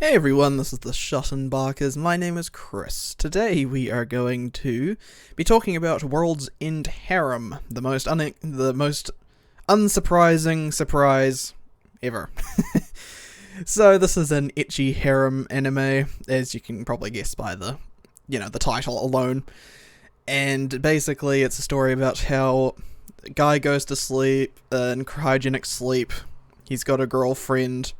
Hey everyone, this is the ShutInBakas. My name is Chris. Today we are going to be talking about World's End Harem, the most unsurprising surprise ever. So this is an ecchi harem anime, as you can probably guess by the title alone. And basically it's a story about how a guy goes to sleep, in cryogenic sleep. He's got a girlfriend.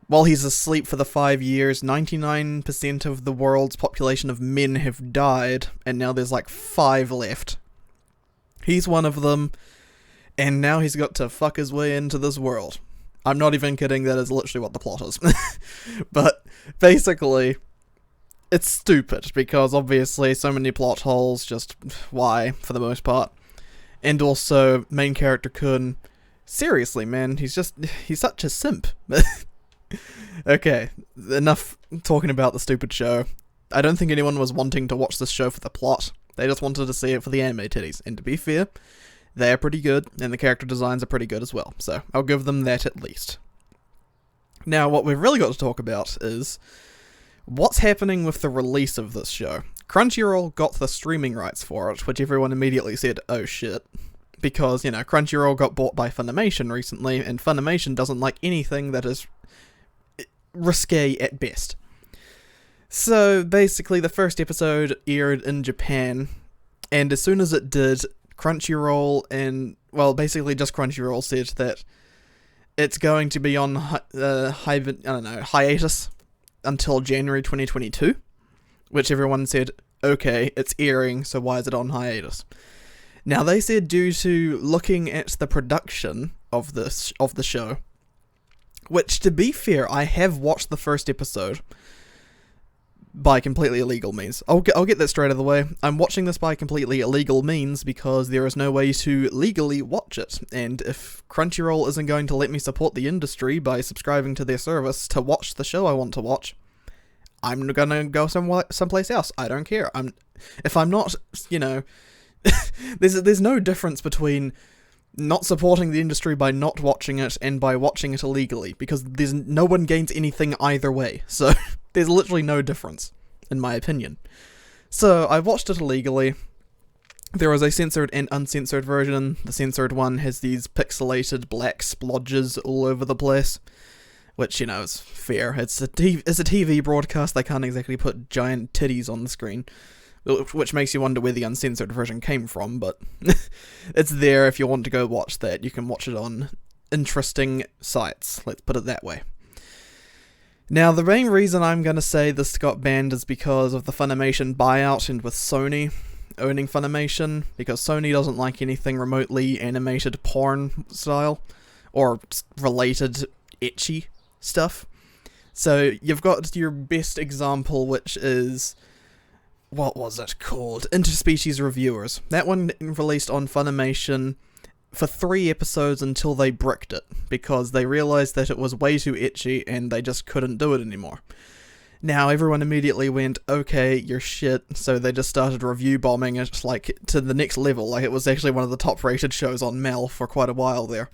While he's asleep for the 5 years, 99% of the world's population of men have died, and now there's like 5 left. He's one of them, and now he's got to fuck his way into this world. I'm not even kidding, that is literally what the plot is. But basically, it's stupid, because obviously so many plot holes, just why, for the most part. And also, main character Kun, seriously man, he's such a simp. Okay, enough talking about the stupid show. I don't think anyone was wanting to watch this show for the plot. They just wanted to see it for the anime titties. And to be fair, they're pretty good, and the character designs are pretty good as well. So, I'll give them that at least. Now, what we've really got to talk about is what's happening with the release of this show. Crunchyroll got the streaming rights for it, which everyone immediately said, oh shit. Because, Crunchyroll got bought by Funimation recently, and Funimation doesn't like anything that is risque at best. So basically the first episode aired in Japan, and as soon as it did, Crunchyroll basically just Crunchyroll said that it's going to be on hiatus until January 2022, which everyone said, okay, it's airing, so why is it on hiatus? Now they said due to looking at the production of the show, which, to be fair, I have watched the first episode by completely illegal means. I'll get that straight out of the way. I'm watching this by completely illegal means because there is no way to legally watch it. And if Crunchyroll isn't going to let me support the industry by subscribing to their service to watch the show I want to watch, I'm gonna go someplace else. I don't care. If I'm not, there's no difference between not supporting the industry by not watching it and by watching it illegally, because no one gains anything either way, so there's literally no difference, in my opinion. So, I watched it illegally. There was a censored and uncensored version. The censored one has these pixelated black splodges all over the place, which, is fair. It's a TV broadcast, they can't exactly put giant titties on the screen. Which makes you wonder where the uncensored version came from, but it's there if you want to go watch that. You can watch it on interesting sites, let's put it that way. Now, the main reason I'm going to say this got banned is because of the Funimation buyout, and with Sony owning Funimation, because Sony doesn't like anything remotely animated porn style, or related ecchi stuff. So, you've got your best example, which is, what was it called? Interspecies Reviewers. That one released on Funimation for 3 episodes until they bricked it, because they realized that it was way too ecchi and they just couldn't do it anymore. Now everyone immediately went, okay, you're shit, so they just started review bombing it to the next level. It was actually one of the top rated shows on Mel for quite a while there.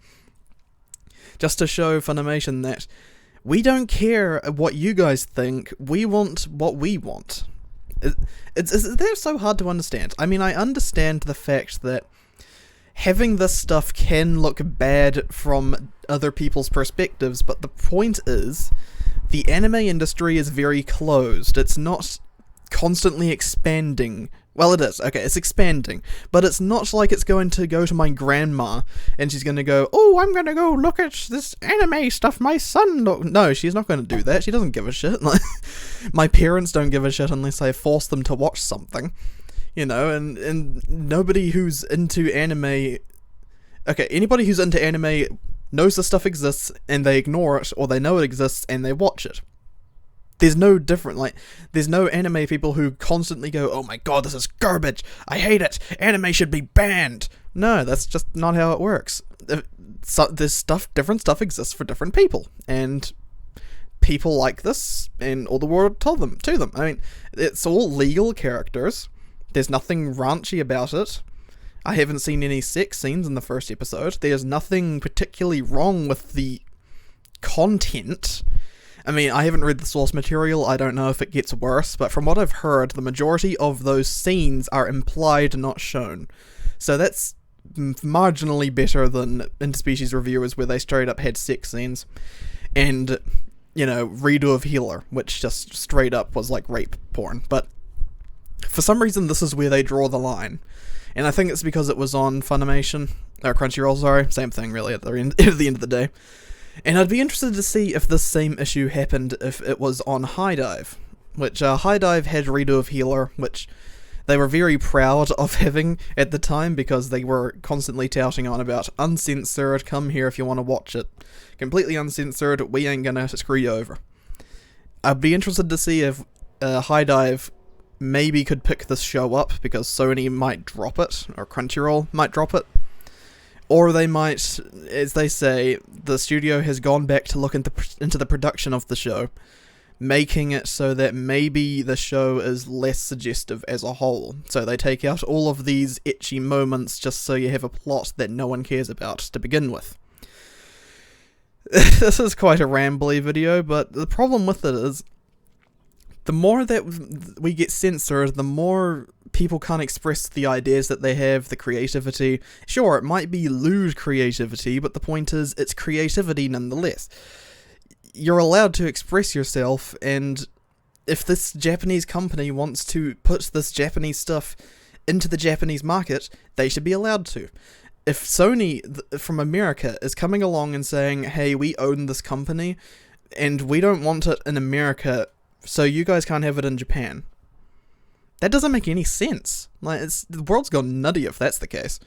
Just to show Funimation that we don't care what you guys think, we want what we want. They're so hard to understand. I mean, I understand the fact that having this stuff can look bad from other people's perspectives, but the point is, the anime industry is very closed. It's not constantly expanding. Well, it is. Okay, it's expanding. But it's not like it's going to go to my grandma, and she's going to go, oh, I'm going to go look at this anime stuff my son No, she's not going to do that. She doesn't give a shit. My parents don't give a shit unless I force them to watch something. And nobody who's into anime... Okay, anybody who's into anime knows the stuff exists, and they ignore it, or they know it exists, and they watch it. There's no different, there's no anime people who constantly go, oh my god, this is garbage, I hate it, anime should be banned. No, that's just not how it works. Different stuff exists for different people, and people like this, and all the world told them to them. I mean, it's all legal characters, there's nothing raunchy about it. I haven't seen any sex scenes in the first episode, there's nothing particularly wrong with the content. I mean, I haven't read the source material, I don't know if it gets worse, but from what I've heard, the majority of those scenes are implied, not shown. So that's marginally better than Interspecies Reviewers, where they straight up had sex scenes. And, Redo of Healer, which just straight up was like rape porn. But for some reason, this is where they draw the line. And I think it's because it was on Funimation, or Crunchyroll, sorry, same thing really at the end of the day. And I'd be interested to see if this same issue happened if it was on High Dive, which High Dive had Redo of Healer, which they were very proud of having at the time because they were constantly touting on about uncensored, come here if you want to watch it. Completely uncensored, we ain't gonna screw you over. I'd be interested to see if High Dive maybe could pick this show up because Sony might drop it, or Crunchyroll might drop it. Or they might, as they say, the studio has gone back to look into the production of the show, making it so that maybe the show is less suggestive as a whole. So they take out all of these ecchi moments just so you have a plot that no one cares about to begin with. This is quite a rambly video, but the problem with it is, the more that we get censored, the more people can't express the ideas that they have, the creativity. Sure, it might be lewd creativity, but the point is, it's creativity nonetheless. You're allowed to express yourself, and if this Japanese company wants to put this Japanese stuff into the Japanese market, they should be allowed to. If Sony from America is coming along and saying, hey, we own this company, and we don't want it in America, so you guys can't have it in Japan. That doesn't make any sense. The world's gone nutty if that's the case.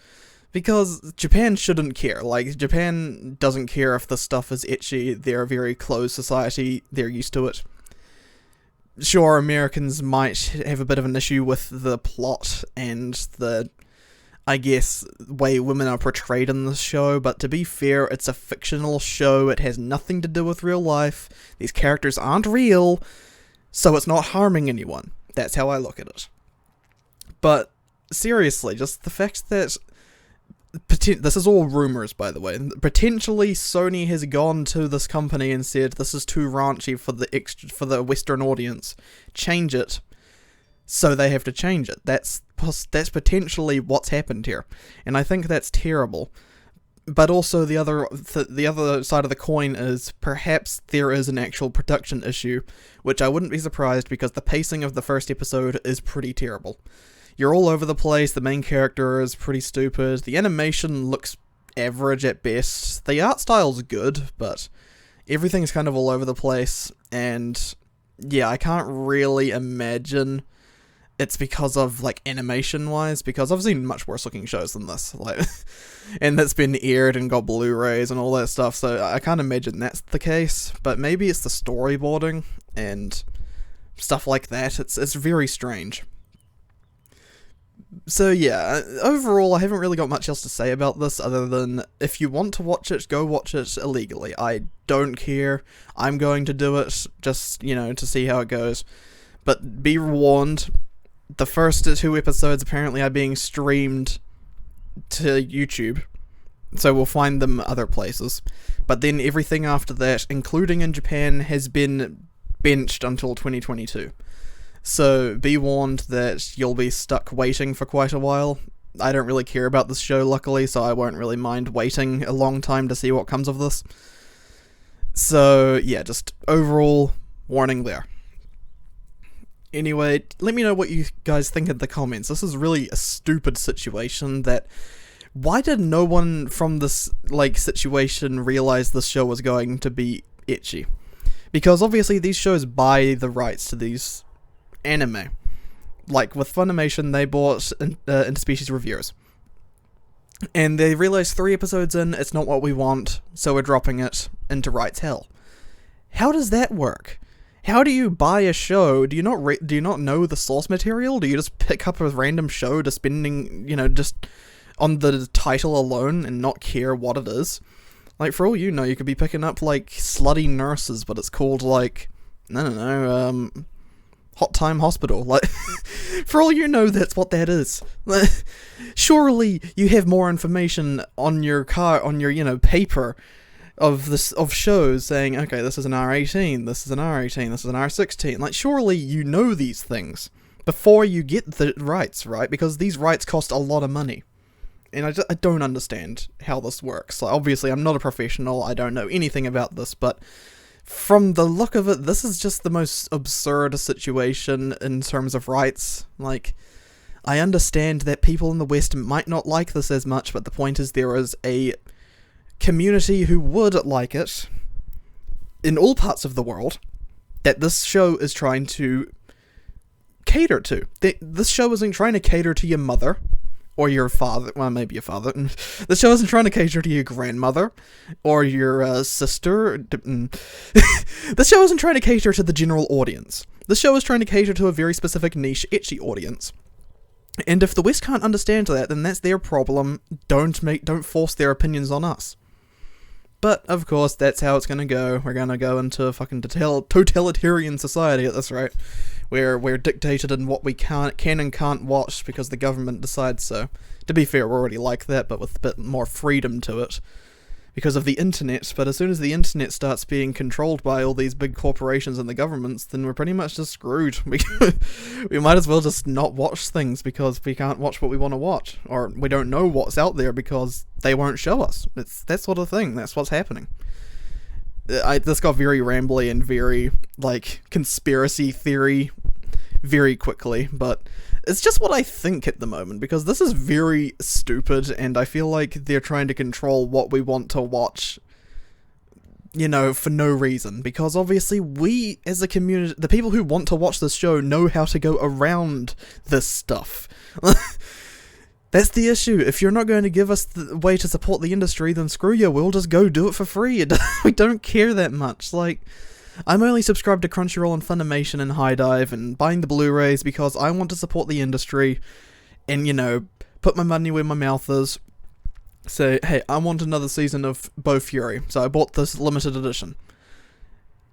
Because Japan shouldn't care. Japan doesn't care if the stuff is ecchi. They're a very closed society. They're used to it. Sure, Americans might have a bit of an issue with the plot and the, I guess, way women are portrayed in this show, but to be fair, it's a fictional show. It has nothing to do with real life. These characters aren't real. So it's not harming anyone. That's how I look at it. But seriously, just the fact that this is all rumors, by the way. Potentially, Sony has gone to this company and said, "This is too raunchy for the Western audience. Change it." So they have to change it. That's potentially what's happened here, and I think that's terrible. But also the other side of the coin is perhaps there is an actual production issue, which I wouldn't be surprised because the pacing of the first episode is pretty terrible. You're all over the place, the main character is pretty stupid, the animation looks average at best, the art style's good, but everything's kind of all over the place, and yeah, I can't really imagine it's because of, animation-wise, because I've seen much worse-looking shows than this, and that's been aired and got Blu-rays and all that stuff, so I can't imagine that's the case, but maybe it's the storyboarding and stuff like that. It's very strange. So yeah, overall, I haven't really got much else to say about this, other than, if you want to watch it, go watch it illegally. I don't care. I'm going to do it, just, to see how it goes. But be warned, the first 2 episodes apparently are being streamed to YouTube, so we'll find them other places. But then everything after that, including in Japan, has been benched until 2022. So be warned that you'll be stuck waiting for quite a while. I don't really care about this show, luckily, so I won't really mind waiting a long time to see what comes of this. So yeah, just overall warning there. Anyway, let me know what you guys think in the comments. This is really a stupid situation that... Why did no one from this, situation realize this show was going to be ecchi? Because obviously these shows buy the rights to these anime. With Funimation, they bought Interspecies Reviewers. And they realized 3 episodes in, it's not what we want, so we're dropping it into rights hell. How does that work? How do you buy a show? Do you not know the source material? Do you just pick up a random show to spending, just on the title alone and not care what it is? For all you know, you could be picking up, Slutty Nurses, but it's called, Hot Time Hospital. For all you know, that's what that is. Surely you have more information on your paper of shows saying, okay, this is an R18, this is an R18, this is an R16. Like, surely you know these things before you get the rights, right? Because these rights cost a lot of money. And I don't understand how this works. Like, obviously, I'm not a professional, I don't know anything about this, but from the look of it, this is just the most absurd situation in terms of rights. Like, I understand that people in the West might not like this as much, but the point is there is a community who would like it in all parts of the world that this show is trying to cater to. This show isn't trying to cater to your mother or your father. Well, maybe your father. This show isn't trying to cater to your grandmother or your sister. This show isn't trying to cater to the general audience. This show is trying to cater to a very specific niche ecchi audience. And if the West can't understand that, then that's their problem. Don't force their opinions on us. But, of course, that's how it's gonna go. We're gonna go into a fucking totalitarian society at this rate, where we're dictated in what we can and can't watch because the government decides so. To be fair, we're already like that, but with a bit more freedom to it, because of the internet. But as soon as the internet starts being controlled by all these big corporations and the governments, then we're pretty much just screwed. We might as well just not watch things because we can't watch what we want to watch, or we don't know what's out there because they won't show us. It's that sort of thing. That's what's happening. This got very rambly and very, like, conspiracy theory very quickly, but it's just what I think at the moment, because this is very stupid, and I feel like they're trying to control what we want to watch, you know, for no reason, because obviously we, as a community, the people who want to watch this show know how to go around this stuff. That's the issue. If you're not going to give us the way to support the industry, then screw you, we'll just go do it for free. We don't care that much. Like, I'm only subscribed to Crunchyroll and Funimation and High Dive and buying the Blu-rays because I want to support the industry and, you know, put my money where my mouth is. Say, hey, I want another season of Bo Fury, so I bought this limited edition.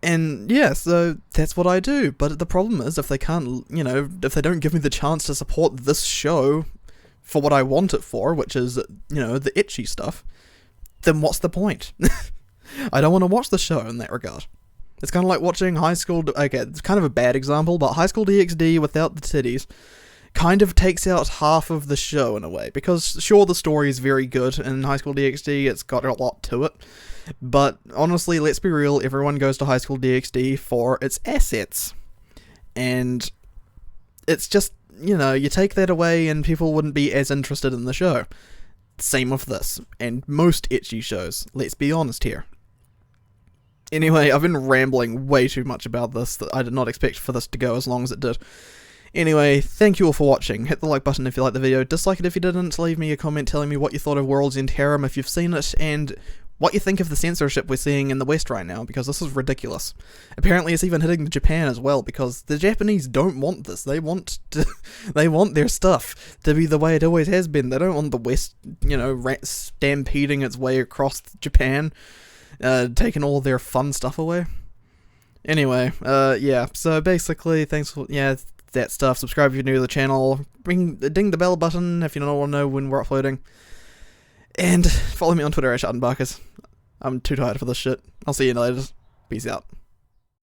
And yeah, so that's what I do. But the problem is, if they can't, you know, if they don't give me the chance to support this show for what I want it for, which is, you know, the ecchi stuff, then what's the point? I don't want to watch the show in that regard. It's kind of like watching High School... Okay, it's kind of a bad example, but High School DxD without the titties kind of takes out half of the show in a way, because sure, the story is very good in High School DxD, it's got a lot to it, but honestly, let's be real, everyone goes to High School DxD for its assets, and it's just, you know, you take that away and people wouldn't be as interested in the show. Same with this, and most ecchi shows, let's be honest here. Anyway, I've been rambling way too much about this. I did not expect for this to go as long as it did. Anyway, thank you all for watching. Hit the like button if you liked the video, dislike it if you didn't, leave me a comment telling me what you thought of World's End Harem if you've seen it, and what you think of the censorship we're seeing in the West right now, because this is ridiculous. Apparently it's even hitting Japan as well, because the Japanese don't want this. They want their stuff to be the way it always has been. They don't want the West, you know, stampeding its way across Japan, taking all their fun stuff away. Anyway, yeah, so basically, thanks for, that stuff. Subscribe if you're new to the channel, ding the bell button if you don't want to know when we're uploading, and follow me on Twitter at ShutInBakas. I'm too tired for this shit. I'll see you later. Peace out.